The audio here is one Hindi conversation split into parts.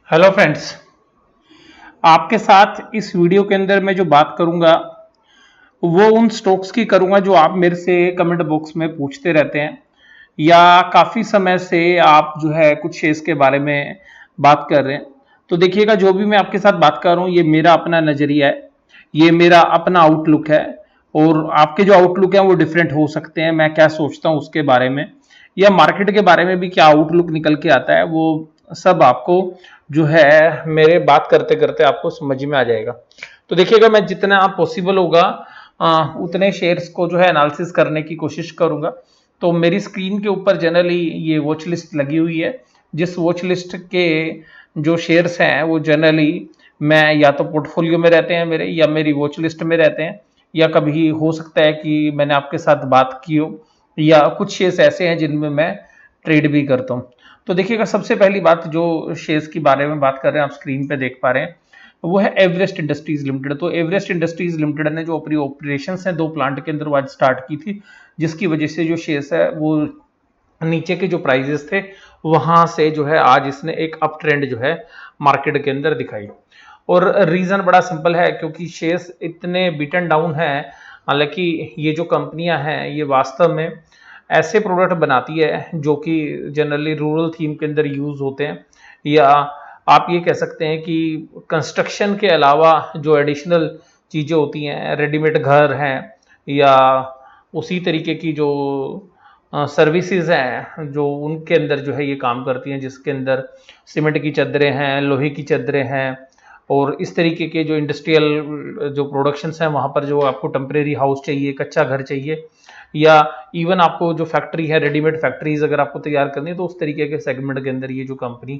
Hello friends. आपके साथ इस वीडियो के अंदर मैं जो बात करूंगा वो उन स्टॉक्स की करूंगा जो आप मेरे से कमेंट बॉक्स में पूछते रहते हैं या काफ़ी समय से आप जो है कुछ शेयर्स के बारे में बात कर रहे हैं। तो देखिएगा, जो भी मैं आपके साथ बात कर रहा हूँ ये मेरा अपना नज़रिया है, ये मेरा अपना आउटलुक है और आपके जो आउटलुक है वो डिफरेंट हो सकते हैं। मैं क्या सोचता हूँ उसके बारे में या मार्केट के बारे में भी क्या आउटलुक निकल के आता है वो सब आपको जो है मेरे बात करते करते आपको समझ में आ जाएगा। तो देखिएगा, मैं जितना पॉसिबल होगा उतने शेयर्स को जो है एनालिसिस करने की कोशिश करूंगा। तो मेरी स्क्रीन के ऊपर जनरली ये वॉच लिस्ट लगी हुई है, जिस वॉच लिस्ट के जो शेयर्स हैं वो जनरली मैं या तो पोर्टफोलियो में रहते हैं मेरे या मेरी वॉच लिस्ट में रहते हैं, या कभी हो सकता है कि मैंने आपके साथ बात की हो, या कुछ शेयर्स ऐसे हैं जिनमें मैं ट्रेड भी करता हूँ। तो देखिएगा, सबसे पहली बात जो शेयर्स के बारे में बात कर रहे हैं, आप स्क्रीन पे देख पा रहे हैं, वो है एवरेस्ट इंडस्ट्रीज लिमिटेड। तो एवरेस्ट इंडस्ट्रीज लिमिटेड ने जो अपनी ऑपरेशन है दो प्लांट के अंदर वो आज स्टार्ट की थी, जिसकी वजह से जो शेयर्स है वो नीचे के जो प्राइजेस थे वहां से जो है आज इसने एक अप ट्रेंड जो है मार्केट के अंदर दिखाई। और रीजन बड़ा सिंपल है, क्योंकि शेयर्स इतने बीटन डाउन है। हालांकि ये जो कंपनियां हैं ये वास्तव में ऐसे प्रोडक्ट बनाती है जो कि जनरली रूरल थीम के अंदर यूज होते हैं, या आप ये कह सकते हैं कि कंस्ट्रक्शन के अलावा जो एडिशनल चीज़ें होती हैं, रेडीमेड घर हैं या उसी तरीके की जो सर्विसेज हैं जो उनके अंदर जो है ये काम करती हैं, जिसके अंदर सीमेंट की चादरें हैं, लोहे की चादरें हैं और इस तरीके के जो इंडस्ट्रियल जो प्रोडक्शंस हैं वहाँ पर जो आपको टेम्परेरी हाउस चाहिए, कच्चा घर चाहिए, या इवन आपको जो फैक्ट्री है, रेडीमेड फैक्ट्रीज अगर आपको तैयार करनी है, तो उस तरीके के सेगमेंट के अंदर ये जो कंपनी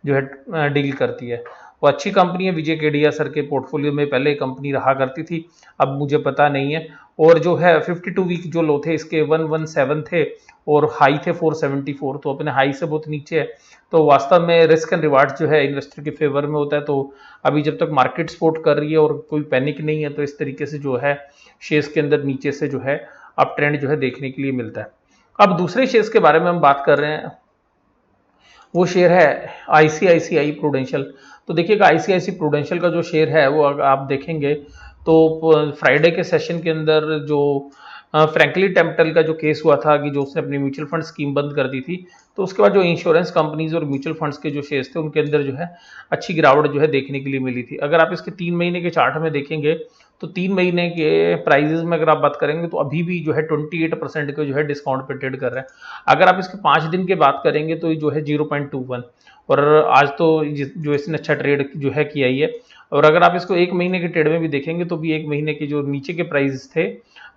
जो है डील करती है। वो अच्छी कंपनी है। विजय केडिया सर के पोर्टफोलियो में पहले कंपनी रहा करती थी, अब मुझे पता नहीं है। और जो है 52 वीक जो लो थे इसके 117 थे और हाई थे 474, तो अपने हाई से बहुत नीचे है। तो वास्तव में रिस्क एंड रिवार्ड जो है इन्वेस्टर के फेवर में होता है। तो अभी जब तक मार्केट सपोर्ट कर रही है और कोई पैनिक नहीं है, तो इस तरीके से जो है शेयर्स के अंदर नीचे से जो है अप ट्रेंड जो है देखने के लिए मिलता है। अब दूसरे शेयर्स के बारे में हम बात कर रहे हैं, वो शेयर है आईसीआईसीआई प्रूडेंशियल। तो देखिएगा, आईसीआईसी प्रूडेंशियल का जो शेयर है वो अगर आप देखेंगे तो फ्राइडे के सेशन के अंदर जो फ्रैंकली टेम्पटल का जो केस हुआ था कि जो उसने अपनी म्यूचुअल फंड स्कीम बंद कर दी थी, तो उसके बाद जो इंश्योरेंस कंपनीज और म्यूचुअल फंड्स के जो शेयर्स थे उनके अंदर जो है अच्छी गिरावट जो है देखने के लिए मिली थी। अगर आप इसके 3 महीने के चार्ट में देखेंगे तो 3 महीने के प्राइजेस में अगर आप बात करेंगे तो अभी भी जो है 28% के जो है डिस्काउंट पे ट्रेड कर रहे हैं। अगर आप इसके 5 दिन की बात करेंगे तो जो है 0.21, और आज तो जो इसने अच्छा ट्रेड जो है किया ही है। और अगर आप इसको 1 महीने के ट्रेड में भी देखेंगे तो भी 1 महीने के जो नीचे के प्राइस थे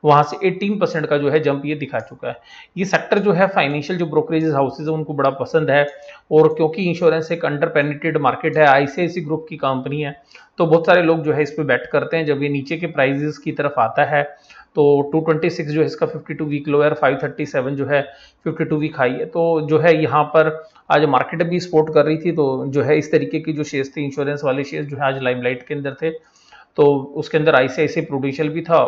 वहां से 18% का जो है जंप ये दिखा चुका है। ये सेक्टर जो है फाइनेंशियल जो ब्रोकरेज हाउसेज है उनको बड़ा पसंद है, और क्योंकि इंश्योरेंस एक अंडर पेनिट्रेटेड मार्केट है, आईसीआईसी ग्रुप की कंपनी है, तो बहुत सारे लोग जो है इस पर बैट करते हैं। जब ये नीचे के प्राइजेस की तरफ आता है तो 226 जो है इसका 52 वीक लो है, 537 जो है 52 वीक हाई है। तो जो है यहाँ पर आज मार्केट भी सपोर्ट कर रही थी, तो जो है इस तरीके की जो शेयर्स थे, इंश्योरेंस वाले शेयर्स जो है आज लाइमलाइट के अंदर थे। तो उसके अंदर आईसीआईसीआई प्रूडेंशियल भी था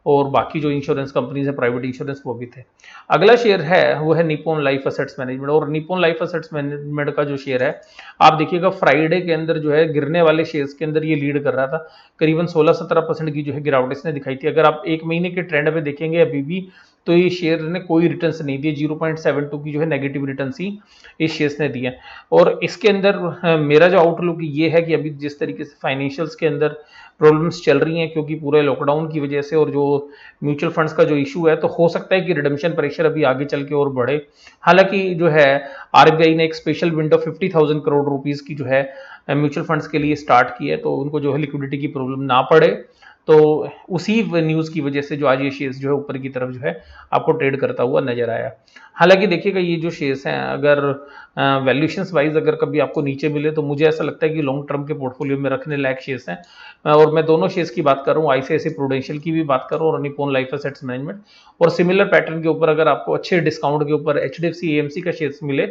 और बाकी जो इंश्योरेंस कंपनीज है प्राइवेट इंश्योरेंस वो भी थे। अगला शेयर है वो है निप्पॉन लाइफ असेट्स मैनेजमेंट। और निप्पॉन लाइफ असेट्स मैनेजमेंट का जो शेयर है, आप देखिएगा फ्राइडे के अंदर जो है गिरने वाले शेयर्स के अंदर ये लीड कर रहा था। करीबन 16-17% की जो है गिरावट इसने दिखाई थी। अगर आप 1 महीने के ट्रेंड पे देखेंगे अभी भी, तो ये शेयर ने कोई रिटर्न्स नहीं दिए, 0.72 की जो है नेगेटिव रिटर्न्स ही इस शेयर्स ने दिए। और इसके अंदर मेरा जो आउटलुक ये है कि अभी जिस तरीके से फाइनेंशियल्स के अंदर प्रॉब्लम्स चल रही हैं क्योंकि पूरे लॉकडाउन की वजह से, और जो म्यूचुअल फंड्स का जो इशू है, तो हो सकता है कि रिडम्पशन प्रेशर अभी आगे चल के और बढ़े। हालांकि जो है आरबीआई ने एक स्पेशल विंडो 50,000 करोड़ रुपीस की जो है म्यूचुअल फंड्स के लिए स्टार्ट की है, तो उनको जो है लिक्विडिटी की प्रॉब्लम ना पड़े। तो उसी न्यूज़ की वजह से जो आज ये शेयर्स जो है ऊपर की तरफ जो है आपको ट्रेड करता हुआ नजर आया। हालांकि देखिएगा, ये जो शेयर्स हैं अगर वैल्यूएशंस वाइज अगर कभी आपको नीचे मिले तो मुझे ऐसा लगता है कि लॉन्ग टर्म के पोर्टफोलियो में रखने लायक शेयर्स हैं। और मैं दोनों शेयर्स की बात कर रहा हूँ, आईसीआईसीआई प्रूडेंशियल की भी बात कर रहा हूँ और निप्पॉन लाइफ एसेट्स मैनेजमेंट। और सिमिलर पैटर्न के ऊपर अगर आपको अच्छे डिस्काउंट के ऊपर एचडीएफसी एएमसी का शेयर्स मिले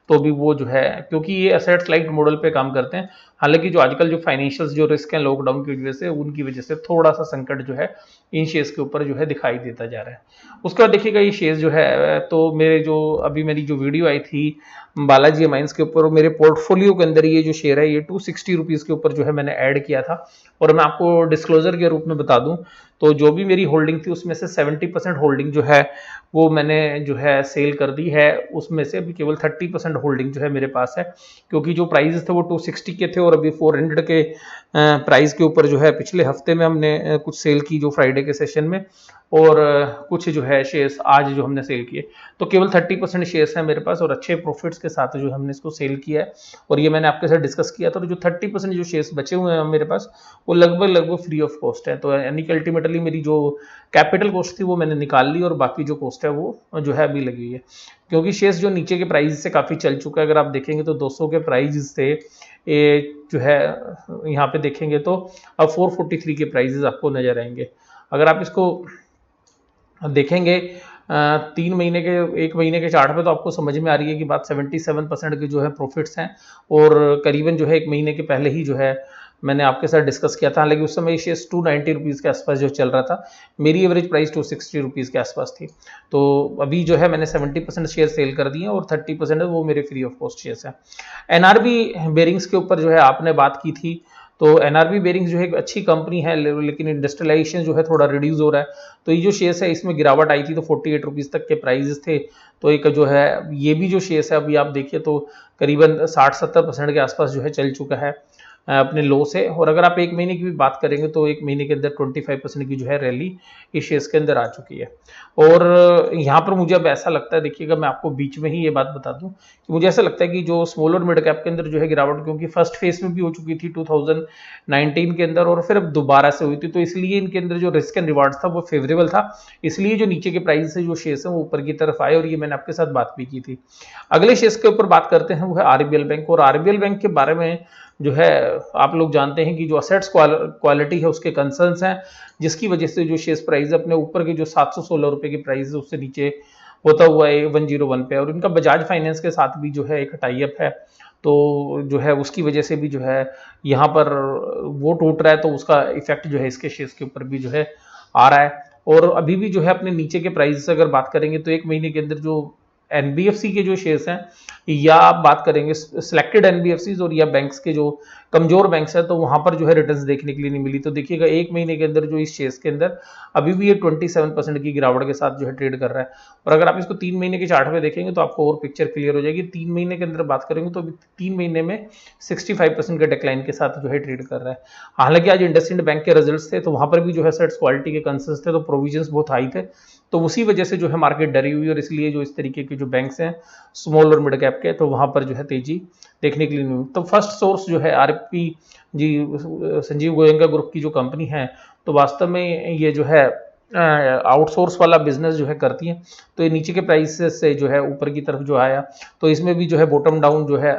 तो भी वो जो है, क्योंकि ये एसेट्स लाइट मॉडल पे काम करते हैं। हालांकि जो आजकल जो फाइनेंशियल जो रिस्क है लॉकडाउन की वजह से, उनकी वजह से थोड़ा सा संकट जो है इन शेयर्स के ऊपर जो है दिखाई देता जा रहा है। उसके बाद देखिएगा, ये शेयर्स जो है, तो मेरे जो अभी मेरी जो वीडियो आई थी बालाजी एमाइंस के ऊपर, मेरे पोर्टफोलियो के अंदर ये जो शेयर है ये 260 रुपीज़ के ऊपर जो है मैंने ऐड किया था। और मैं आपको डिस्क्लोजर के रूप में बता दूं तो जो भी मेरी होल्डिंग थी उसमें से 70% होल्डिंग जो है वो मैंने जो है सेल कर दी है। उसमें से अभी केवल 30% होल्डिंग जो है मेरे पास है, क्योंकि जो प्राइस थे वो 260 के थे और अभी 400 के प्राइस के ऊपर जो है पिछले हफ्ते में हमने कुछ सेल की जो फ्राइडे के सेशन में, और कुछ जो है शेयर्स आज जो हमने सेल किए। तो केवल 30% शेयर्स हैं मेरे पास और अच्छे प्रॉफिट्स के साथ जो हमने इसको सेल किया है। और ये मैंने आपके साथ डिस्कस किया था। तो जो 30% जो शेयर्स बचे हुए हैं मेरे पास वो लगभग फ्री ऑफ कॉस्ट है। तो यानी कि अल्टीमेटली मेरी जो कैपिटल कॉस्ट थी वो मैंने निकाल ली और बाकी जो कॉस्ट है वो जो है अभी लगी हुई है, क्योंकि शेयर्स जो नीचे के प्राइस से काफ़ी चल चुका है। अगर आप देखेंगे तो 200 के प्राइस से ये जो है यहाँ पे देखेंगे तो अब 443 के प्राइजेस आपको नजर आएंगे। अगर आप इसको देखेंगे 3 महीने के 1 महीने के चार्ट पे तो आपको समझ में आ रही है कि बात 77% के जो है प्रॉफिट्स हैं। और करीबन जो है 1 महीने के पहले ही जो है मैंने आपके साथ डिस्कस किया था, हालांकि उस समय शेयर 290 रुपीज़ के आसपास जो चल रहा था, मेरी एवरेज प्राइस 260 रुपीज़ के आसपास थी। तो अभी जो है मैंने 70% शेयर सेल कर दिए और 30% है वो मेरे फ्री ऑफ कॉस्ट शेयर्स हैं। एनआरबी बेरिंग्स के ऊपर जो है आपने बात की थी, तो एनआरबी बेरिंग्स जो है एक अच्छी कंपनी है, लेकिन इंडस्ट्रियलाइजेशन जो है थोड़ा रिड्यूस हो रहा है। तो ये जो शेयर्स है इसमें गिरावट आई थी तो 48 रुपीज़ तक के प्राइजेस थे। तो एक जो है ये भी जो शेयर्स है अभी आप देखिए तो करीबन 60-70% के आसपास जो है चल चुका है अपने लो से। और अगर आप 1 महीने की भी बात करेंगे तो 1 महीने के अंदर 25% की जो है रैली इस शेयर्स के अंदर आ चुकी है। और यहाँ पर मुझे अब ऐसा लगता है, देखिएगा मैं आपको बीच में ही ये बात बता दूं कि मुझे ऐसा लगता है कि जो स्मॉल और मिड कैप के अंदर जो है गिरावट, क्योंकि फर्स्ट फेज में भी हो चुकी थी 2019 के अंदर और फिर अब दोबारा से हुई थी, तो इसलिए इनके अंदर जो रिस्क एंड रिवार्ड था वो फेवरेबल था। इसलिए जो नीचे के प्राइस से जो शेयर्स हैं वो ऊपर की तरफ आए और ये मैंने आपके साथ बात भी की थी। अगले शेयर्स के ऊपर बात करते हैं वो है आरबीएल बैंक। और आरबीएल बैंक के बारे में जो है आप लोग जानते हैं कि जो असेट्स क्वालिटी है उसके कंसर्न्स हैं, जिसकी वजह से जो शेयर प्राइस अपने ऊपर के जो 716 रुपए की प्राइस है उससे नीचे होता हुआ है 101 पे। और इनका बजाज फाइनेंस के साथ भी जो है एक टाई अप है, तो जो है उसकी वजह से भी जो है यहाँ पर वो टूट रहा है, तो उसका इफेक्ट जो है इसके शेयर्स के ऊपर भी जो है आ रहा है। और अभी भी जो है अपने नीचे के प्राइस से अगर बात करेंगे तो 1 महीने के अंदर जो एनबीएफसी के जो शेयर्स हैं, या आप बात करेंगे सिलेक्टेड एनबीएफसीज और या बैंक्स के जो कमजोर बैंक्स हैं, तो वहां पर जो है रिटर्न्स देखने के लिए नहीं मिली। तो देखिएगा 1 महीने के अंदर जो इस शेयर्स के अंदर अभी भी ये 27% की गिरावट के साथ जो है ट्रेड कर रहा है। और अगर आप इसको 3 महीने के चार्ट में देखेंगे तो आपको और पिक्चर क्लियर हो जाएगी। 3 महीने के अंदर बात करेंगे तो अभी 3 महीने में 65% के डिक्लाइन के साथ जो है ट्रेड कर रहा है। हालांकि आज इंडसइंड बैंक के रिजल्ट्स थे तो वहां पर भी जो है सेट्स क्वालिटी के कंसर्न्स थे, तो प्रोविजंस बहुत हाई थे, तो उसी वजह से जो है मार्केट डरी हुई और इसलिए जो इस तरीके के जो बैंक्स हैं स्मॉल और मिड कैप के, तो वहां पर जो है तेजी देखने के लिए नहीं। तो फर्स्ट सोर्स जो है आरपी जी संजीव गोयंका ग्रुप की जो कंपनी है, तो वास्तव में ये जो है आउटसोर्स वाला बिजनेस जो है करती है। तो ये नीचे के प्राइस से जो है ऊपर की तरफ जो आया, तो इसमें भी जो है बॉटम डाउन जो है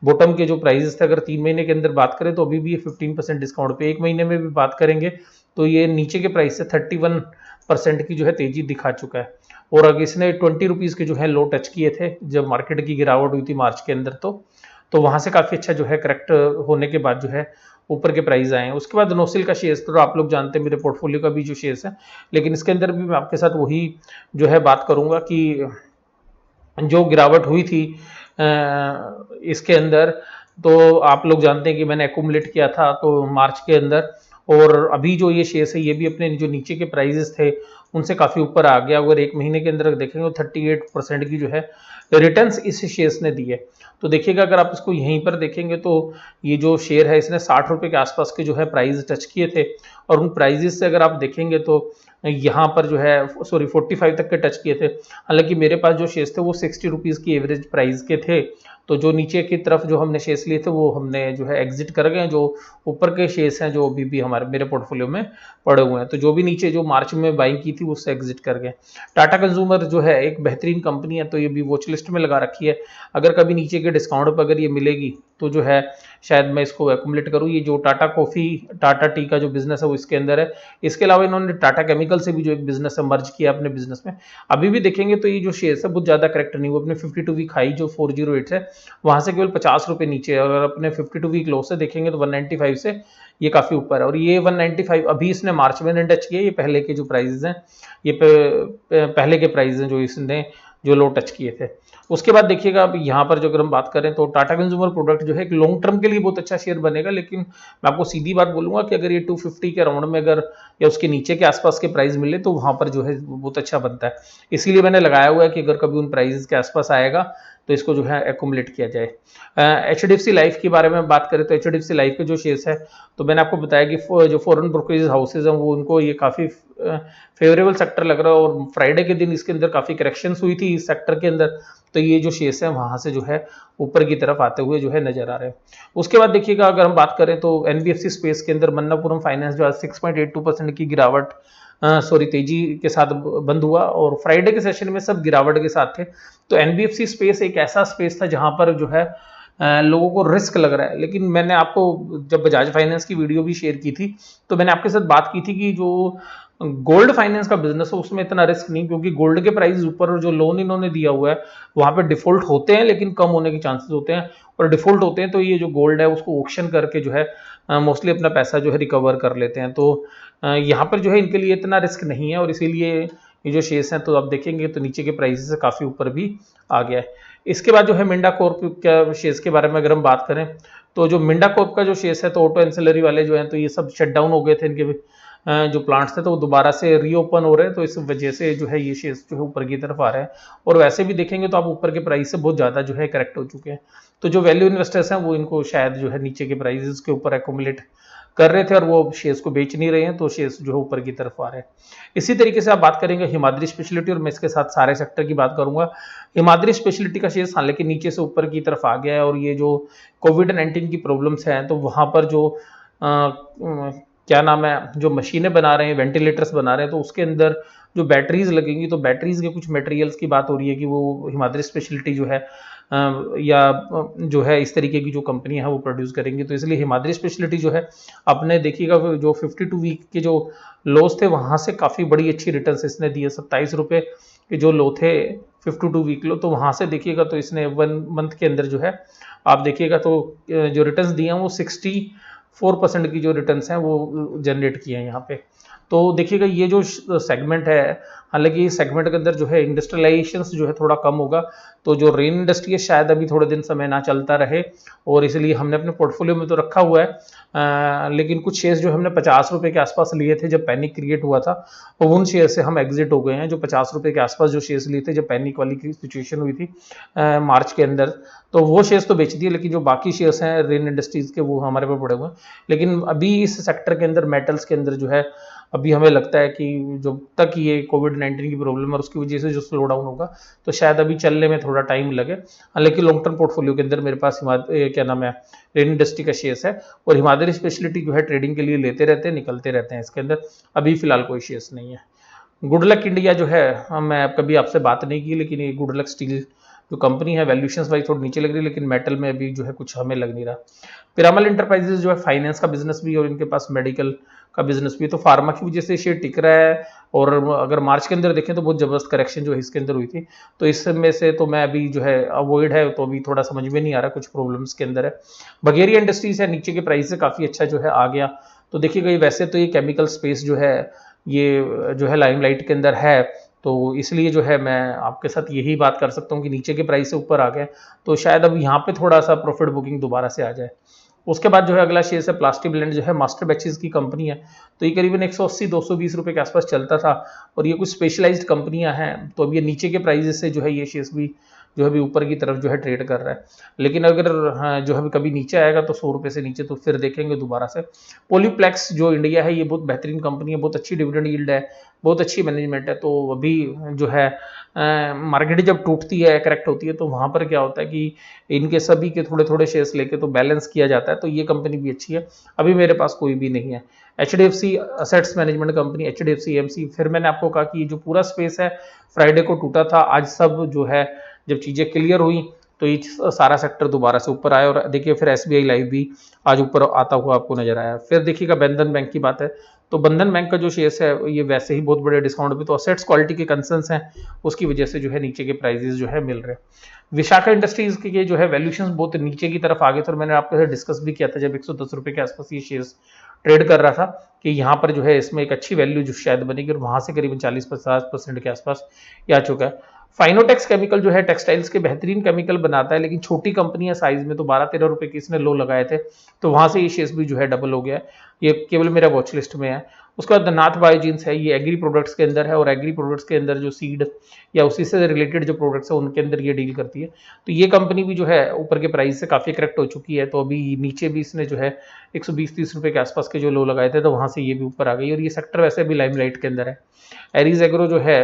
बॉटम के जो प्राइसेस थे अगर 3 महीने के अंदर बात करें तो अभी भी ये 15% डिस्काउंट पे, 1 महीने में भी बात करेंगे तो ये नीचे के प्राइस से 31% की जो है तेजी दिखा चुका है। और अगर इसने 20 रुपीज़ के जो है लो टच किए थे जब मार्केट की गिरावट हुई थी मार्च के अंदर, तो वहां से काफी अच्छा जो है करेक्ट होने के बाद जो है ऊपर के प्राइस आए हैं। उसके बाद नोसिल का शेयर्स तो आप लोग जानते हैं, मेरे पोर्टफोलियो का भी जो शेयर्स है, लेकिन इसके अंदर भी मैं आपके साथ वही जो है बात करूंगा कि जो गिरावट हुई थी इसके अंदर, तो आप लोग जानते हैं कि मैंने एक्यूमुलेट किया था तो मार्च के अंदर, और अभी जो ये शेयर्स है ये भी अपने जो नीचे के प्राइजेस थे उनसे काफ़ी ऊपर आ गया। अगर 1 महीने के अंदर देखेंगे तो 38% की जो है रिटर्न्स इस शेयर्स ने दी है। तो देखिएगा अगर आप इसको यहीं पर देखेंगे तो ये जो शेयर है इसने 60 रुपये के आसपास के जो है प्राइस टच किए थे, और उन प्राइजेस से अगर आप देखेंगे तो यहाँ पर जो है 45 तक के टच किए थे। हालांकि मेरे पास जो शेयर्स थे वो 60 रुपीज़ की एवरेज प्राइस के थे, तो जो नीचे की तरफ जो हमने शेयर्स लिए थे वो हमने जो है एग्जिट कर गए। जो ऊपर के शेयर्स हैं जो अभी भी हमारे मेरे पोर्टफोलियो में पड़े हुए हैं, तो जो भी नीचे जो मार्च में बाइंग की थी उससे एग्जिट कर गए। टाटा कंज्यूमर जो है एक बेहतरीन कंपनी है, तो ये भी वॉच लिस्ट में लगा रखी है। अगर कभी नीचे के डिस्काउंट पर अगर ये मिलेगी तो जो है शायद मैं इसको एक्यूमुलेट करूँ। ये जो टाटा कॉफ़ी टाटा टी का जो बिजनेस है वो इसके अंदर है। इसके अलावा इन्होंने टाटा केमिकल से भी जो एक बिजनेस है मर्ज किया अपने बिजनेस में। अभी भी देखेंगे तो ये जो शेयर्स है बहुत ज़्यादा करेक्ट नहीं हुआ। अपने 52 वीक हाई जो 408 है वहां से केवल 50 रुपये नीचे है। अगर अपने 52 वीक लो से देखेंगे तो 195 से ये काफ़ी ऊपर है। और ये 195 अभी इसने मार्च में टच किया, ये पहले के जो प्राइजेस हैं ये पहले के प्राइस हैं जो इसने जो लो टच किए थे। उसके बाद देखिएगा, अब यहाँ पर जो अगर हम बात करें तो टाटा कंज्यूमर प्रोडक्ट जो है एक लॉन्ग टर्म के लिए बहुत अच्छा शेयर बनेगा, लेकिन मैं आपको सीधी बात बोलूंगा कि अगर ये 250 के राउंड में अगर या उसके नीचे के आसपास के प्राइस मिले तो वहां पर जो है बहुत अच्छा बनता है। इसीलिए मैंने लगाया हुआ है कि अगर कभी उन प्राइस के आसपास आएगा तो इसको जो है एकोमुलेट किया जाए। HDFC लाइफ के बारे में बात करें तो HDFC लाइफ के जो शेयर्स है, तो मैंने आपको बताया कि जो फॉरेन ब्रोकरेज हाउसेज हैं वो उनको ये काफ़ी फेवरेबल सेक्टर लग रहा है, और फ्राइडे के दिन इसके अंदर काफ़ी करेक्शंस हुई थी इस सेक्टर के अंदर, तो ये जो शेयर्स हैं वहां से जो है ऊपर की तरफ आते हुए जो है नजर आ रहे हैं। उसके बाद देखिएगा, अगर हम बात करें तो NBFC स्पेस के अंदर मन्नापुरम फाइनेंस जो आज 6.82% की गिरावट तेजी के साथ बंद हुआ, और फ्राइडे के सेशन में सब गिरावट के साथ थे। तो NBFC स्पेस एक ऐसा स्पेस था जहां पर जो है लोगों को रिस्क लग रहा है, लेकिन मैंने आपको जब बजाज फाइनेंस की वीडियो भी शेयर की थी तो मैंने आपके साथ बात की थी कि जो गोल्ड फाइनेंस का बिजनेस है उसमें इतना रिस्क नहीं, क्योंकि गोल्ड के प्राइस ऊपर जो लोन इन्होंने दिया हुआ है वहां पे डिफॉल्ट होते हैं, लेकिन कम होने के चांसेस होते हैं, और डिफॉल्ट होते हैं तो ये जो गोल्ड है उसको ऑक्शन करके जो है मोस्टली अपना पैसा जो है रिकवर कर लेते हैं। तो यहाँ पर जो है इनके लिए इतना रिस्क नहीं है, और इसीलिए ये जो शेयर्स हैं तो आप देखेंगे तो नीचे के प्राइस से काफी ऊपर भी आ गया है। इसके बाद जो है मिंडा कॉर्प के शेयर्स के बारे में अगर हम बात करें तो जो मिंडा कॉर्प का जो शेयर्स है तो ऑटो एंसिलरी वाले जो हैं तो ये सब शट डाउन हो गए थे, इनके जो प्लांट्स थे तो वो दोबारा से रीओपन हो रहे हैं, तो इस वजह से जो है ये शेयर्स जो है ऊपर की तरफ आ रहे हैं, और वैसे भी देखेंगे तो आप ऊपर के प्राइस से बहुत ज़्यादा जो है करेक्ट हो चुके हैं। तो जो वैल्यू इन्वेस्टर्स हैं वो इनको शायद जो है नीचे के प्राइसेस के ऊपर एकोमुलेट कर रहे थे और वो शेयर्स को बेच नहीं रहे हैं, तो शेयर्स जो है ऊपर की तरफ आ रहे हैं। इसी तरीके से आप बात करेंगे हिमाद्री स्पेशलिटी, और मैं इसके साथ सारे सेक्टर की बात करूंगा। हिमाद्री स्पेशलिटी का शेयर्स हालांकि नीचे से ऊपर की तरफ आ गया है, और ये जो कोविड-19 की प्रॉब्लम्स हैं तो वहां पर जो क्या नाम है, जो मशीनें बना रहे हैं, वेंटिलेटर्स बना रहे हैं, तो उसके अंदर जो बैटरीज लगेंगी, तो बैटरीज के कुछ मटेरियल्स की बात हो रही है कि वो हिमाद्री स्पेशलिटी जो है या जो है इस तरीके की जो कंपनी है वो प्रोड्यूस करेंगी, तो इसलिए हिमाद्री स्पेशलिटी जो है आपने देखिएगा जो 52 वीक के जो लोस थे वहां से काफी बड़ी अच्छी रिटर्न्स इसने दिए। 27 रुपए के जो लो थे 52 वीक लो, तो वहां से देखिएगा तो इसने 1 मंथ के अंदर जो है आप देखिएगा तो जो रिटर्न्स दिए हैं वो 64% की जो रिटर्न्स हैं वो जनरेट किए हैं यहाँ पे। तो देखिएगा ये जो सेगमेंट है, हालांकि इस सेगमेंट के अंदर जो है इंडस्ट्रियलाइजेशन जो है थोड़ा कम होगा, तो जो रेन इंडस्ट्री है शायद अभी थोड़े दिन समय ना चलता रहे, और इसलिए हमने अपने पोर्टफोलियो में तो रखा हुआ है, लेकिन कुछ शेयर्स जो हमने 50 रुपए के आसपास लिए थे जब पैनिक क्रिएट हुआ था, तो उन शेयर से हम एग्जिट हो गए हैं। जो 50 रुपए के आसपास जो शेयर्स लिए थे जब पैनिक वाली सिचुएशन हुई थी मार्च के अंदर, तो वो शेयर्स तो बेच दिए, लेकिन जो बाकी शेयर्स हैं रेन इंडस्ट्रीज के वो हमारे पे पड़े हुए हैं। लेकिन अभी इस सेक्टर के अंदर मेटल्स के अंदर जो है अभी हमें लगता है कि जब तक ये कोविड-19 की प्रॉब्लम है और उसकी वजह से जो स्लो डाउन होगा तो शायद अभी चलने में थोड़ा टाइम लगे। हालांकि लॉन्ग टर्म पोर्टफोलियो के अंदर मेरे पास क्या नाम है, रेन इंडस्ट्री का शेयर्स है, और हिमाद्री स्पेशलिटी जो है ट्रेडिंग के लिए लेते रहते हैं, निकलते रहते हैं इसके अंदर। अभी फिलहाल कोई शेयर्स नहीं है। गुड लक इंडिया जो है, मैं कभी आपसे बात नहीं की, लेकिन ये गुड लक स्टील जो कंपनी है वैल्यूएशंस वाइज थोड़ी नीचे लग रही है, लेकिन मेटल में अभी जो है कुछ हमें लग नहीं रहा। पिरामल इंटरप्राइजेज जो है फाइनेंस का बिजनेस भी और इनके पास मेडिकल का बिजनेस भी, तो फार्मा की वजह से शेयर टिक रहा है, और अगर मार्च के अंदर देखें तो बहुत जबरदस्त करेक्शन जो है इसके अंदर हुई थी, तो इसमें से तो मैं अभी जो है अवॉइड है, तो अभी थोड़ा समझ में नहीं आ रहा, कुछ प्रॉब्लम्स के अंदर है। बगेरिया इंडस्ट्रीज है नीचे के प्राइस से काफी अच्छा जो है आ गया, तो देखिएगा ये वैसे तो ये केमिकल स्पेस जो है ये जो है लाइमलाइट के अंदर है, तो इसलिए जो है मैं आपके साथ यही बात कर सकता हूँ कि नीचे के प्राइस से ऊपर आ गए, तो शायद अब यहाँ पे थोड़ा सा प्रॉफिट बुकिंग दोबारा से आ जाए। उसके बाद जो है अगला शेयर है प्लास्टिक ब्लेंड, जो है मास्टर बैचेस की कंपनी है, तो ये करीबन 180-220 रुपए के आसपास चलता था, और ये कुछ स्पेशलाइज्ड कंपनियां हैं, तो अब ये नीचे के प्राइजेस से जो है ये शेयर्स भी जो है अभी ऊपर की तरफ जो है ट्रेड कर रहा है। लेकिन अगर हाँ, जो है कभी नीचे आएगा तो 100 रुपए से नीचे तो फिर देखेंगे दोबारा से। पॉलीप्लेक्स जो इंडिया है ये बहुत बेहतरीन कंपनी है, बहुत अच्छी डिविडेंड यील्ड है, बहुत अच्छी मैनेजमेंट है, तो अभी जो है मार्केट जब टूटती है करेक्ट होती है तो वहां पर क्या होता है कि इनके सभी के थोड़े थोड़े शेयर्स लेके तो बैलेंस किया जाता है, तो ये कंपनी भी अच्छी है। अभी मेरे पास कोई भी नहीं है। HDFC assets management company, HDFC AMC, फिर मैंने आपको कहा कि जो पूरा स्पेस है फ्राइडे को टूटा था, आज सब जो है जब चीजें क्लियर हुई तो ये सारा सेक्टर दोबारा से ऊपर आया, और देखिए फिर SBI लाइव भी आज ऊपर आता हुआ आपको नजर आया। फिर देखिएगा बंधन बैंक की बात है, तो बंधन बैंक का जो शेयर्स है ये वैसे ही बहुत बड़े डिस्काउंट पे, तो असेट्स क्वालिटी के कंसर्न्स हैं उसकी वजह से जो है नीचे के प्राइजेस जो है मिल रहे हैं। विशाखा इंडस्ट्रीज के जो है वैल्यूएशन बहुत नीचे की तरफ आ गए थे, और मैंने आपके साथ डिस्कस भी किया था जब 110 रुपए के आसपास ये शेयर्स ट्रेड कर रहा था कि यहाँ पर जो है इसमें एक अच्छी वैल्यू जो शायद बनेगी, और वहां से करीबन 40-50% के आसपास ये आ चुका है। फाइनोटेक्स केमिकल जो है टेक्सटाइल्स के बेहतरीन केमिकल बनाता है, लेकिन छोटी कंपनी है साइज में, तो 12-13 रुपए की इसने लो लगाए थे, तो वहां से ये शेयर्स भी जो है डबल हो गया है। ये केवल मेरा वॉच लिस्ट में है। उसके बाद नाथ बायोजीन्स है, ये एग्री प्रोडक्ट्स के अंदर है, और एग्री प्रोडक्ट्स के अंदर जो सीड या उसी से रिलेटेड जो प्रोडक्ट्स है उनके अंदर ये डील करती है। तो ये कंपनी भी जो है ऊपर के प्राइस से काफ़ी करेक्ट हो चुकी है, तो अभी नीचे भी इसने जो है 120-30 रुपए के आसपास के जो लो लगाए थे, तो वहां से ये भी ऊपर आ गई, और ये सेक्टर वैसे भी लाइमलाइट के अंदर है। एरीज एग्रो जो है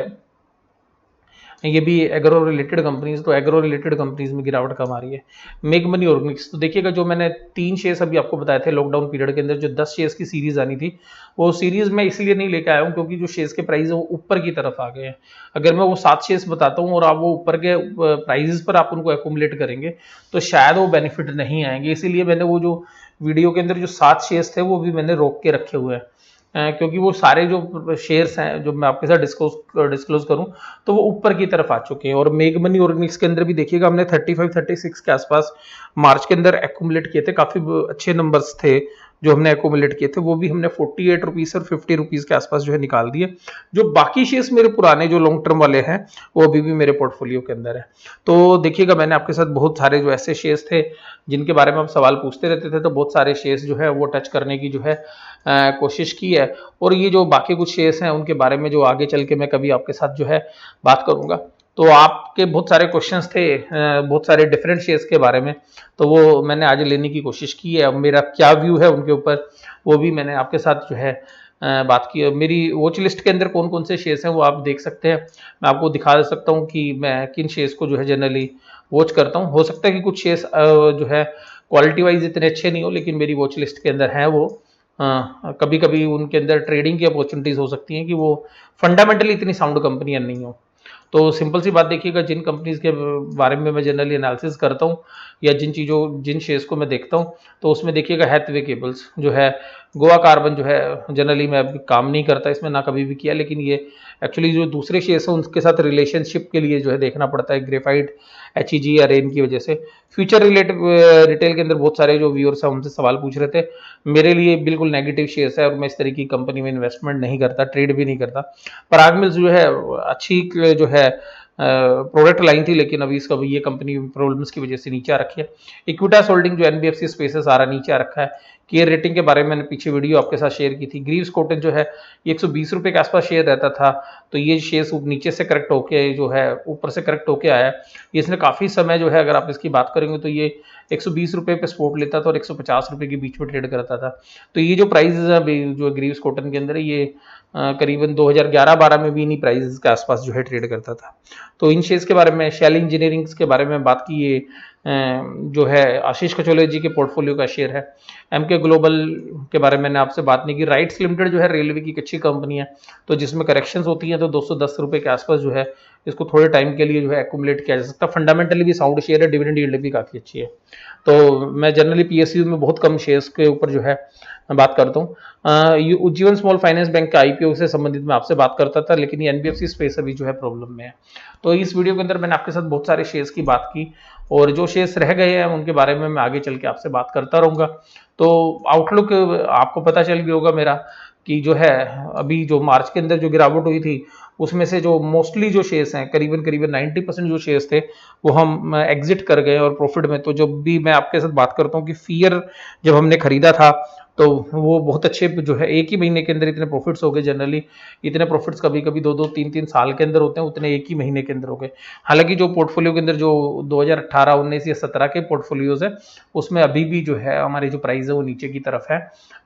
ये भी एग्रो रिलेटेड कंपनीज, तो एग्रो रिलेटेड कंपनीज में गिरावट कम आ रही है। मेक मनी ऑर्गेनिक्स, तो देखिएगा जो मैंने 3 शेयर्स अभी आपको बताए थे लॉकडाउन पीरियड के अंदर, जो 10 शेयर्स की सीरीज आनी थी, वो सीरीज मैं इसलिए नहीं लेके आया हूँ क्योंकि जो शेयर्स के प्राइस है वो ऊपर की तरफ आ गए हैं। अगर मैं वो 7 शेयर्स बताता हूँ और आप वो ऊपर के प्राइजेस पर आप उनको एकुमुलेट करेंगे तो शायद वो बेनिफिट नहीं आएंगे, इसीलिए मैंने वो जो वीडियो के अंदर जो 7 शेयर्स थे वो भी मैंने रोक के रखे हुए हैं। क्योंकि वो सारे जो शेयर्स हैं जो मैं आपके साथ डिस्क्लोज करूं तो वो ऊपर की तरफ आ चुके हैं। और मेग मनी ऑर्गेनिक्स के अंदर भी देखिएगा हमने 35-36 के आसपास मार्च के अंदर एक्यूमुलेट किए थे, काफी अच्छे नंबर्स थे जो हमने एक्यूमुलेट किए थे, वो भी हमने 48 रुपीज और 50 रुपीज के आसपास जो है निकाल दिए। जो बाकी शेयर्स मेरे पुराने जो लॉन्ग टर्म वाले हैं वो अभी भी मेरे पोर्टफोलियो के अंदर है। तो देखिएगा मैंने आपके साथ बहुत सारे जो ऐसे शेयर्स थे जिनके बारे में आप सवाल पूछते रहते थे, तो बहुत सारे शेयर्स जो है वो टच करने की जो है कोशिश की है। और ये जो बाकी कुछ शेयर्स हैं उनके बारे में जो आगे चल के मैं कभी आपके साथ जो है बात करूंगा। तो आपके बहुत सारे क्वेश्चंस थे बहुत सारे डिफरेंट शेयर्स के बारे में, तो वो मैंने आज लेने की कोशिश की है। अब मेरा क्या व्यू है उनके ऊपर वो भी मैंने आपके साथ जो है बात की। मेरी वॉच लिस्ट के अंदर कौन कौन से शेयर्स हैं वो आप देख सकते हैं। मैं आपको दिखा सकता हूँ कि मैं किन शेयर्स को जो है जनरली वॉच करता हूँ। हो सकता है कि कुछ शेयर्स जो है क्वालिटी वाइज इतने अच्छे नहीं हो, लेकिन मेरी वॉच लिस्ट के अंदर है वो। कभी कभी उनके अंदर ट्रेडिंग की अपॉर्चुनिटीज हो सकती हैं कि वो फंडामेंटली इतनी साउंड कंपनियां नहीं हो। तो सिंपल सी बात देखिएगा, जिन कंपनीज के बारे में मैं जनरली एनालिसिस करता हूँ या जिन शेयर्स को मैं देखता हूँ, तो उसमें देखिएगा हैथवे केबल्स जो है, गोवा कार्बन जो है जनरली मैं अभी काम नहीं करता इसमें, ना कभी भी किया, लेकिन ये एक्चुअली जो दूसरे शेयर्स हैं उनके साथ रिलेशनशिप के लिए जो है देखना पड़ता है, ग्रेफाइट HEG या रेन की वजह से। फ्यूचर रिलेटेड रिटेल के अंदर बहुत सारे जो व्यूअर्स हैं उनसे सवाल पूछ रहे थे, मेरे लिए बिल्कुल नेगेटिव शेयर्स है और मैं इस तरह की कंपनी में इन्वेस्टमेंट नहीं करता, ट्रेड भी नहीं करता। पराग मिल्स जो है अच्छी जो है प्रोडक्ट लाइन थी, लेकिन अभी इसका ये कंपनी प्रॉब्लम्स की वजह से नीचे आ रखी है। इक्विटास होल्डिंग जो NBFC स्पेसेस आ रहा नीचे आ रखा है। केयर रेटिंग के बारे में मैंने पीछे वीडियो आपके साथ शेयर की थी। ग्रीव्स कॉटन जो है ये 120 रुपए के आसपास शेयर रहता था, तो ये शेयर नीचे से करेक्ट होके जो है ऊपर से करेक्ट होके आया है। इसने काफी समय जो है अगर आप इसकी बात करेंगे तो ये 120 रुपए पे सपोर्ट लेता था और 150 रुपए के बीच में ट्रेड करता था। तो ये जो प्राइस है अभी जो ग्रीव्स कॉटन के अंदर है, ये करीबन 2011-12 में भी इन्हीं प्राइस के आसपास जो है ट्रेड करता था। तो इन शेयर्स के बारे में, शैल इंजीनियरिंग के बारे में बात की, ये जो है आशीष कचोले जी के पोर्टफोलियो का शेयर है। MK ग्लोबल के बारे में मैंने आपसे बात नहीं की। राइट्स लिमिटेड जो है रेलवे की एक अच्छी कंपनी है, तो जिसमें करेक्शंस होती हैं तो 210 रुपए के आसपास जो है इसको थोड़े टाइम के लिए जो है एक्यूमुलेट किया जा सकता है। फंडामेंटली भी साउंड शेयर है, डिविडेंड यील्ड भी काफी अच्छी है। तो मैं जनरली PSU में बहुत कम शेयर्स के ऊपर जो है बात करता हूँ। उज्जीवन स्मॉल फाइनेंस बैंक का IPO से संबंधित मैं आपसे बात करता था, लेकिन ये NBFC स्पेस अभी जो है प्रॉब्लम में है। तो इस वीडियो के अंदर मैंने आपके साथ बहुत सारे शेयर्स की बात की, और जो शेयर्स रह गए हैं उनके बारे में मैं आगे चल के आपसे बात करता रहूंगा। तो आउटलुक आपको पता चल गया होगा मेरा कि जो है अभी जो मार्च के अंदर जो गिरावट हुई थी उसमें से जो मोस्टली जो शेयर्स हैं करीबन 90% जो शेयर्स थे वो हम एग्जिट कर गए और प्रॉफिट में। तो जब भी मैं आपके साथ बात करता हूँ कि फियर जब हमने खरीदा था तो वो बहुत अच्छे जो है एक ही महीने के अंदर इतने प्रॉफिट्स हो गए। जनरली इतने प्रॉफिट्स कभी कभी 2-2, 3-3 साल के अंदर होते हैं, उतने एक ही महीने के अंदर हो गए। हालांकि जो पोर्टफोलियो के अंदर जो 2018, 19 या 17 के पोर्टफोलियोज है उसमें अभी भी जो है हमारी जो प्राइस है वो नीचे की तरफ है,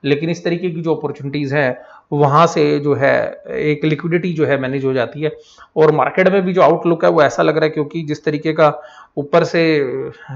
लेकिन इस तरीके की जो अपॉर्चुनिटीज है वहां से जो है एक लिक्विडिटी जो है मैनेज हो जाती है। और मार्केट में भी जो आउटलुक है वो ऐसा लग रहा है, क्योंकि जिस तरीके का ऊपर से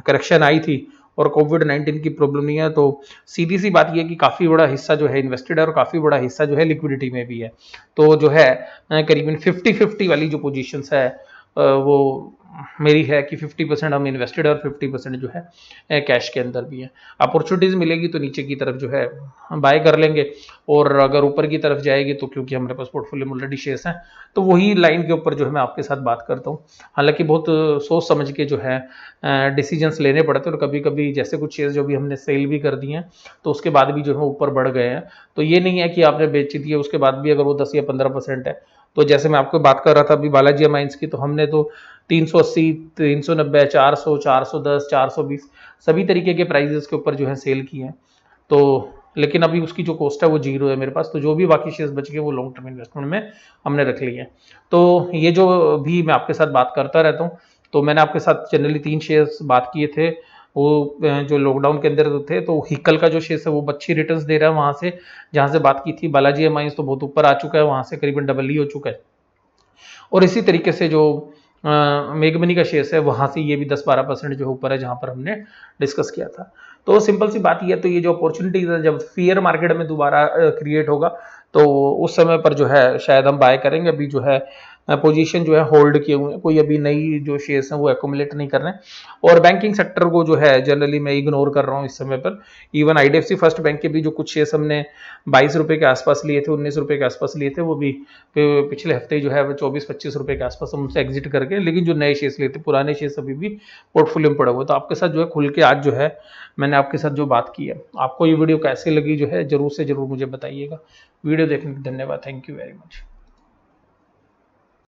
करेक्शन आई थी और कोविड-19 की प्रॉब्लम नहीं है, तो सीधी सी बात यह है कि काफी बड़ा हिस्सा जो है इन्वेस्टेड है और काफी बड़ा हिस्सा जो है लिक्विडिटी में भी है। तो जो है करीबन 50-50 वाली जो पोजीशंस है वो मेरी है कि 50% हम इन्वेस्टेड है और 50% जो है कैश के अंदर भी है। अपॉर्चुनिटीज मिलेगी तो नीचे की तरफ जो है हम बाय कर लेंगे, और अगर ऊपर की तरफ जाएगी तो क्योंकि हमारे पास पोर्टफोलियो में ऑलरेडी शेयर्स हैं तो वही लाइन के ऊपर जो है मैं आपके साथ बात करता हूँ। हालांकि बहुत सोच समझ के जो है डिसीजंस लेने पड़ते हैं, और कभी कभी जैसे कुछ शेयर्स जो भी हमने सेल भी कर दिए हैं तो उसके बाद भी जो है ऊपर बढ़ गए हैं। तो ये नहीं है कि आपने बेच दिए उसके बाद भी अगर वो 10 या 15% है तो जैसे मैं आपको बात कर रहा था अभी बालाजी माइंस की, तो हमने तो 380, 390, 400, 410, 420 सभी तरीके के प्राइजेस के ऊपर जो है सेल किए हैं। तो लेकिन अभी उसकी जो कॉस्ट है वो जीरो है मेरे पास, तो जो भी बाकी शेयर्स बच गए वो लॉन्ग टर्म इन्वेस्टमेंट में हमने रख लिए हैं। तो ये जो भी मैं आपके साथ बात करता रहता हूँ, तो मैंने आपके साथ जनरली 3 शेयर्स बात किए थे, वो जो लॉकडाउन के अंदर थे, तो हिकल का जो शेयर है वो अच्छी रिटर्न्स दे रहा है वहां से जहां से बात की थी। बालाजी माइंस तो बहुत ऊपर आ चुका है, वहां से करीबन डबल ही हो चुका है। और इसी तरीके से जो मेगमनी का शेयर है वहां से ये भी 10-12% जो ऊपर है जहां पर हमने डिस्कस किया था। तो सिंपल सी बात ये है, तो ये जो अपॉर्चुनिटीज है जब फियर मार्केट में दोबारा क्रिएट होगा तो उस समय पर जो है शायद हम बाय करेंगे। अभी जो है पोजीशन जो है होल्ड किए हुए हैं, कोई अभी नई जो शेयर्स हैं वो एक्यूमुलेट नहीं कर रहे हैं। और बैंकिंग सेक्टर को जो है जनरली मैं इग्नोर कर रहा हूँ इस समय पर। इवन आईडीएफसी फर्स्ट बैंक के भी जो कुछ शेयर्स हमने 22 रुपए के आसपास लिए थे, 19 रुपए के आसपास लिए थे, वो भी पिछले हफ्ते जो है वो 24-25 रुपए के आसपास हम उनसे एग्जिट करके, लेकिन जो नए शेयर्स लिए थे, पुराने शेयर्स अभी भी पोर्टफोलियो में पड़े हुए। तो आपके साथ जो है खुल के आज जो है मैंने आपके साथ जो बात की है, आपको ये वीडियो कैसी लगी जो है जरूर से जरूर मुझे बताइएगा। वीडियो देखने के लिए धन्यवाद। Thank you very much.